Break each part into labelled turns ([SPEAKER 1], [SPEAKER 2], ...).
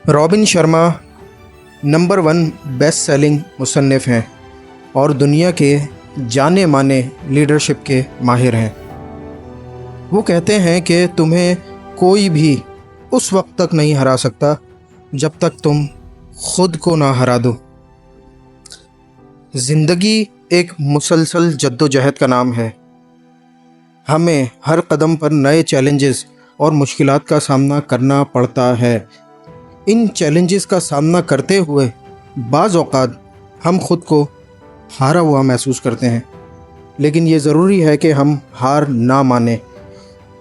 [SPEAKER 1] Robin Sharma نمبر 1 best selling مصنف ہیں اور دنیا کے جانے مانے لیڈرشپ کے ماہر ہیں۔ وہ کہتے ہیں کہ تمہیں کوئی بھی اس وقت تک نہیں ہرا سکتا جب تک تم خود کو نہ ہرا دو۔ زندگی ایک مسلسل جد و جہد کا نام ہے۔ ہمیں ہر قدم پر نئے چیلنجز اور مشکلات کا سامنا کرنا پڑتا ہے۔ ان چیلنجز کا سامنا کرتے ہوئے بعض اوقات ہم خود کو ہارا ہوا محسوس کرتے ہیں، لیکن یہ ضروری ہے کہ ہم ہار نہ مانیں۔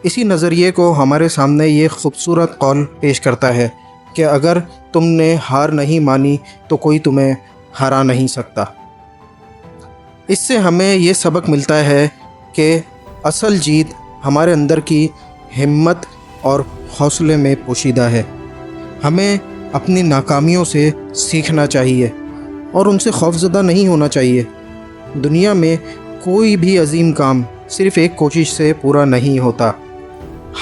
[SPEAKER 1] اسی نظریے کو ہمارے سامنے یہ خوبصورت قول پیش کرتا ہے کہ اگر تم نے ہار نہیں مانی تو کوئی تمہیں ہرا نہیں سکتا۔ اس سے ہمیں یہ سبق ملتا ہے کہ اصل جیت ہمارے اندر کی ہمت اور حوصلے میں پوشیدہ ہے۔ ہمیں اپنی ناکامیوں سے سیکھنا چاہیے اور ان سے خوفزدہ نہیں ہونا چاہیے۔ دنیا میں کوئی بھی عظیم کام صرف ایک کوشش سے پورا نہیں ہوتا۔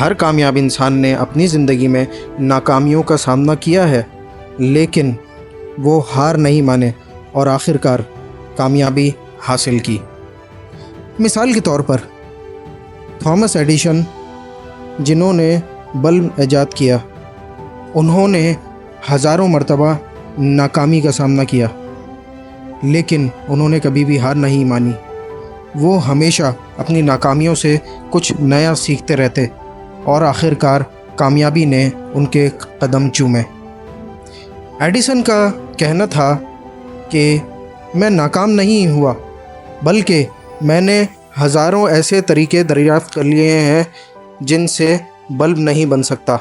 [SPEAKER 1] ہر کامیاب انسان نے اپنی زندگی میں ناکامیوں کا سامنا کیا ہے، لیکن وہ ہار نہیں مانے اور آخرکار کامیابی حاصل کی۔ مثال کے طور پر تھامس ایڈیسن، جنہوں نے بلب ایجاد کیا، انہوں نے ہزاروں مرتبہ ناکامی کا سامنا کیا، لیکن انہوں نے کبھی بھی ہار نہیں مانی۔ وہ ہمیشہ اپنی ناکامیوں سے کچھ نیا سیکھتے رہتے اور آخرکار کامیابی نے ان کے قدم چومے۔ ایڈیسن کا کہنا تھا کہ میں ناکام نہیں ہوا، بلکہ میں نے ہزاروں ایسے طریقے دریافت کر لیے ہیں جن سے بلب نہیں بن سکتا۔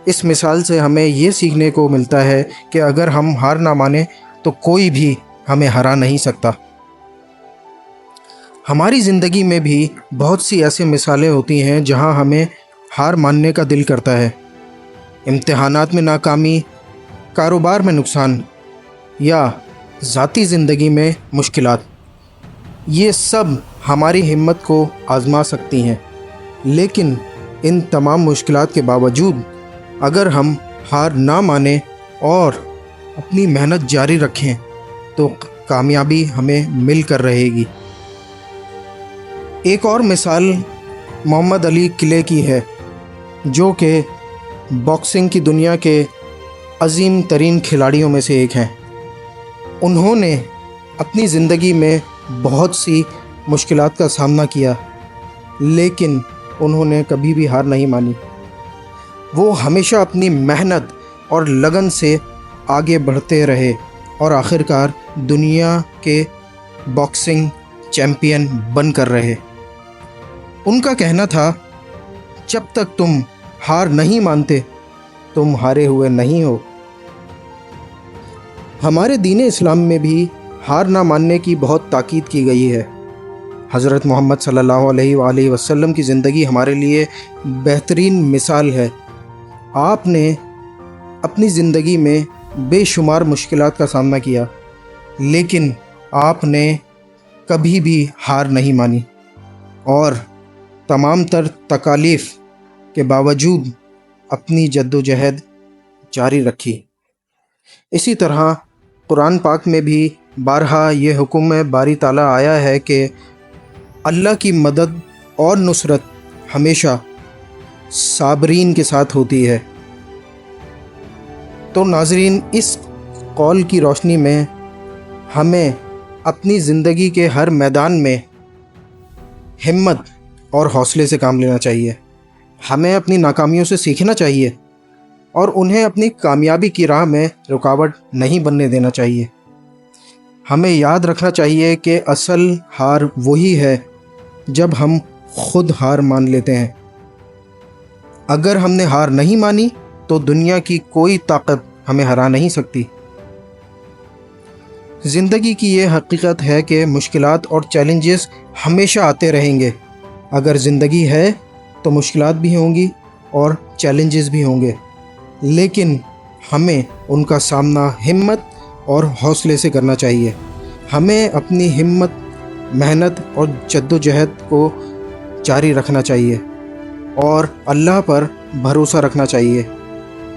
[SPEAKER 1] اس مثال سے ہمیں یہ سیکھنے کو ملتا ہے کہ اگر ہم ہار نہ مانیں تو کوئی بھی ہمیں ہرا نہیں سکتا۔ ہماری زندگی میں بھی بہت سی ایسی مثالیں ہوتی ہیں جہاں ہمیں ہار ماننے کا دل کرتا ہے۔ امتحانات میں ناکامی، کاروبار میں نقصان یا ذاتی زندگی میں مشکلات، یہ سب ہماری ہمت کو آزما سکتی ہیں، لیکن ان تمام مشکلات کے باوجود اگر ہم ہار نہ مانیں اور اپنی محنت جاری رکھیں تو کامیابی ہمیں مل کر رہے گی۔ ایک اور مثال محمد علی کلے کی ہے، جو کہ باکسنگ کی دنیا کے عظیم ترین کھلاڑیوں میں سے ایک ہیں۔ انہوں نے اپنی زندگی میں بہت سی مشکلات کا سامنا کیا، لیکن انہوں نے کبھی بھی ہار نہیں مانی۔ وہ ہمیشہ اپنی محنت اور لگن سے آگے بڑھتے رہے اور آخرکار دنیا کے باکسنگ چیمپئن بن کر رہے۔ ان کا کہنا تھا، جب تک تم ہار نہیں مانتے تم ہارے ہوئے نہیں ہو۔ ہمارے دین اسلام میں بھی ہار نہ ماننے کی بہت تاکید کی گئی ہے۔ حضرت محمد صلی اللہ علیہ وآلہ وسلم کی زندگی ہمارے لیے بہترین مثال ہے۔ آپ نے اپنی زندگی میں بے شمار مشکلات کا سامنا کیا، لیکن آپ نے کبھی بھی ہار نہیں مانی اور تمام تر تکالیف کے باوجود اپنی جد و جہد جاری رکھی۔ اسی طرح قرآن پاک میں بھی بارہا یہ حکم باری تعالیٰ آیا ہے کہ اللہ کی مدد اور نصرت ہمیشہ صابرین کے ساتھ ہوتی ہے۔ تو ناظرین، اس قول کی روشنی میں ہمیں اپنی زندگی کے ہر میدان میں ہمت اور حوصلے سے کام لینا چاہیے۔ ہمیں اپنی ناکامیوں سے سیکھنا چاہیے اور انہیں اپنی کامیابی کی راہ میں رکاوٹ نہیں بننے دینا چاہیے۔ ہمیں یاد رکھنا چاہیے کہ اصل ہار وہی ہے جب ہم خود ہار مان لیتے ہیں۔ اگر ہم نے ہار نہیں مانی تو دنیا کی کوئی طاقت ہمیں ہرا نہیں سکتی۔ زندگی کی یہ حقیقت ہے کہ مشکلات اور چیلنجز ہمیشہ آتے رہیں گے۔ اگر زندگی ہے تو مشکلات بھی ہوں گی اور چیلنجز بھی ہوں گے، لیکن ہمیں ان کا سامنا ہمت اور حوصلے سے کرنا چاہیے۔ ہمیں اپنی ہمت، محنت اور جد و جہد کو جاری رکھنا چاہیے اور اللہ پر بھروسہ رکھنا چاہیے۔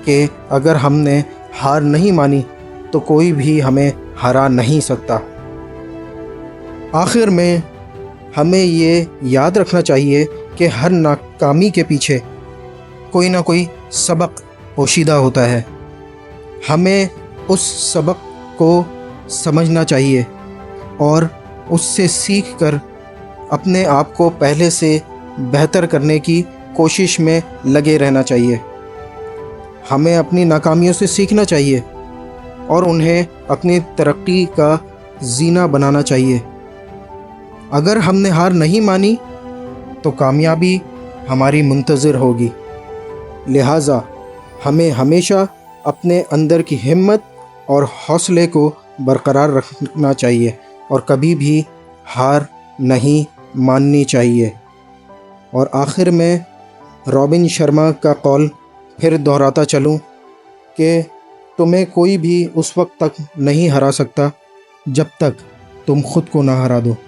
[SPEAKER 1] کہ اگر ہم نے ہار نہیں مانی تو کوئی بھی ہمیں ہرا نہیں سکتا۔ آخر میں ہمیں یہ یاد رکھنا چاہیے کہ ہر ناکامی کے پیچھے کوئی نہ کوئی سبق پوشیدہ ہوتا ہے۔ ہمیں اس سبق کو سمجھنا چاہیے اور اس سے سیکھ کر اپنے آپ کو پہلے سے بہتر کرنے کی کوشش میں لگے رہنا چاہیے۔ ہمیں اپنی ناکامیوں سے سیکھنا چاہیے اور انہیں اپنی ترقی کا زینہ بنانا چاہیے۔ اگر ہم نے ہار نہیں مانی تو کامیابی ہماری منتظر ہوگی۔ لہٰذا ہمیں ہمیشہ اپنے اندر کی ہمت اور حوصلے کو برقرار رکھنا چاہیے اور کبھی بھی ہار نہیں ماننی چاہیے۔ اور آخر میں رابن شرما کا قول پھر دہراتا چلوں کہ تمہیں کوئی بھی اس وقت تک نہیں ہرا سکتا جب تک تم خود کو نہ ہرا دو۔